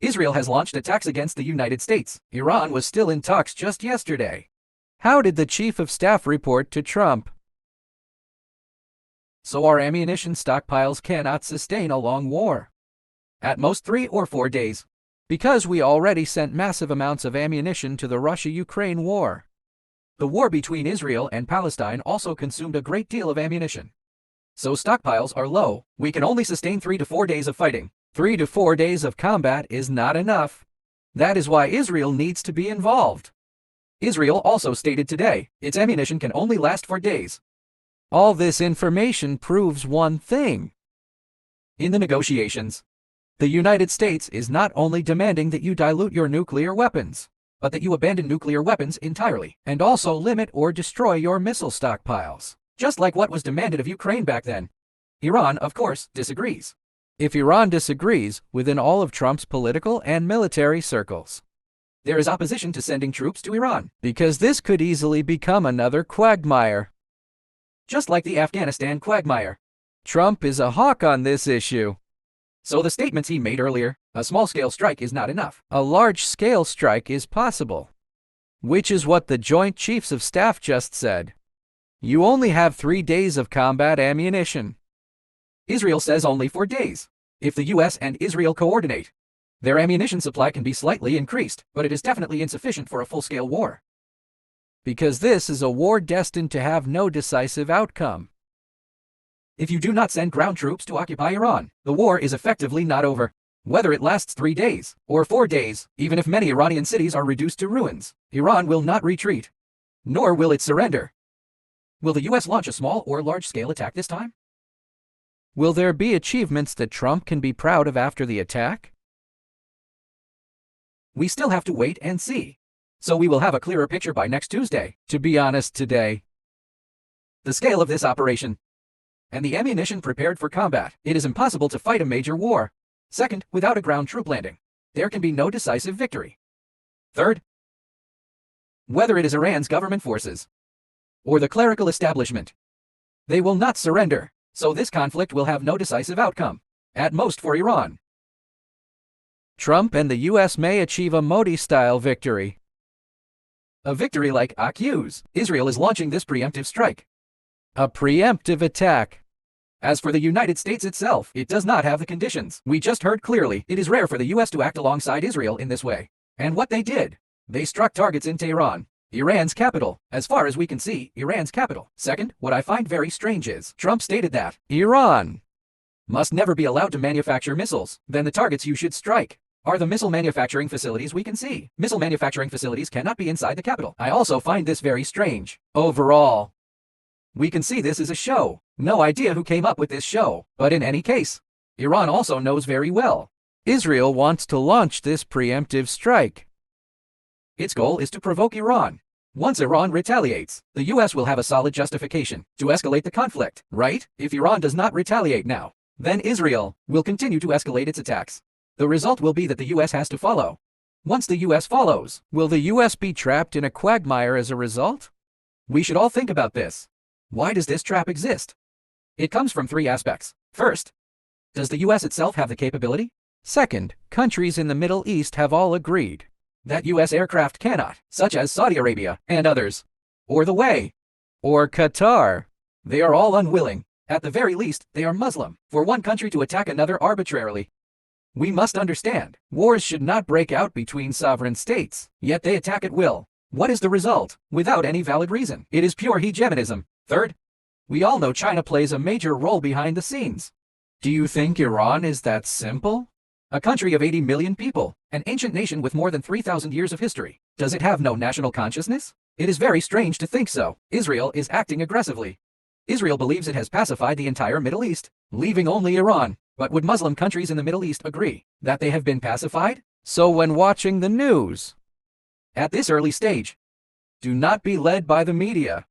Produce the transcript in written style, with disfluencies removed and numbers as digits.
Israel has launched attacks against the United States. Iran was still in talks just yesterday. How did the chief of staff report to Trump? So our ammunition stockpiles cannot sustain a long war. At most 3 or 4 days. Because we already sent massive amounts of ammunition to the Russia-Ukraine war. The war between Israel and Palestine also consumed a great deal of ammunition. So stockpiles are low. We can only sustain 3 to 4 days of fighting. 3 to 4 days of combat is not enough. That is why Israel needs to be involved. Israel also stated today, its ammunition can only last for days. All this information proves one thing. In the negotiations, the United States is not only demanding that you dilute your nuclear weapons, but that you abandon nuclear weapons entirely, and also limit or destroy your missile stockpiles, just like what was demanded of Ukraine back then. Iran, of course, disagrees. If Iran disagrees, within all of Trump's political and military circles, there is opposition to sending troops to Iran, because this could easily become another quagmire. Just like the Afghanistan quagmire. Trump is a hawk on this issue. So the statements he made earlier, a small-scale strike is not enough. A large-scale strike is possible. Which is what the Joint Chiefs of Staff just said. You only have 3 days of combat ammunition. Israel says only 4 days. If the US and Israel coordinate, their ammunition supply can be slightly increased, but it is definitely insufficient for a full-scale war. Because this is a war destined to have no decisive outcome. If you do not send ground troops to occupy Iran, the war is effectively not over. Whether it lasts 3 days or 4 days, even if many Iranian cities are reduced to ruins, Iran will not retreat. Nor will it surrender. Will the US launch a small or large-scale attack this time? Will there be achievements that Trump can be proud of after the attack? We still have to wait and see. So we will have a clearer picture by next Tuesday, to be honest today. The scale of this operation and the ammunition prepared for combat, it is impossible to fight a major war. Second, without a ground troop landing, there can be no decisive victory. Third, whether it is Iran's government forces or the clerical establishment, they will not surrender, so this conflict will have no decisive outcome, at most for Iran. Trump and the US may achieve a Modi-style victory. A victory like accuse. Israel is launching this preemptive strike. A preemptive attack. As for the United States itself, it does not have the conditions. We just heard clearly, it is rare for the US to act alongside Israel in this way. And what they did, they struck targets in Tehran, Iran's capital, as far as we can see, Iran's capital. Second, what I find very strange is, Trump stated that Iran must never be allowed to manufacture missiles. Then the targets you should strike are the missile manufacturing facilities we can see. Missile manufacturing facilities cannot be inside the capital. I also find this very strange. Overall, we can see this is a show. No idea who came up with this show. But in any case, Iran also knows very well. Israel wants to launch this preemptive strike. Its goal is to provoke Iran. Once Iran retaliates, the US will have a solid justification to escalate the conflict, right? If Iran does not retaliate now, then Israel will continue to escalate its attacks. The result will be that the US has to follow. Once the US follows, will the US be trapped in a quagmire as a result? We should all think about this. Why does this trap exist? It comes from 3 aspects. First, does the US itself have the capability? Second, countries in the Middle East have all agreed that US aircraft cannot, such as Saudi Arabia and others, or the way, or Qatar. They are all unwilling. At the very least, they are Muslim. For one country to attack another arbitrarily, we must understand, wars should not break out between sovereign states, yet they attack at will. What is the result? Without any valid reason. It is pure hegemonism. Third, we all know China plays a major role behind the scenes. Do you think Iran is that simple? A country of 80 million people, an ancient nation with more than 3,000 years of history. Does it have no national consciousness? It is very strange to think so. Israel is acting aggressively. Israel believes it has pacified the entire Middle East, leaving only Iran. But would Muslim countries in the Middle East agree that they have been pacified? So when watching the news, at this early stage, do not be led by the media.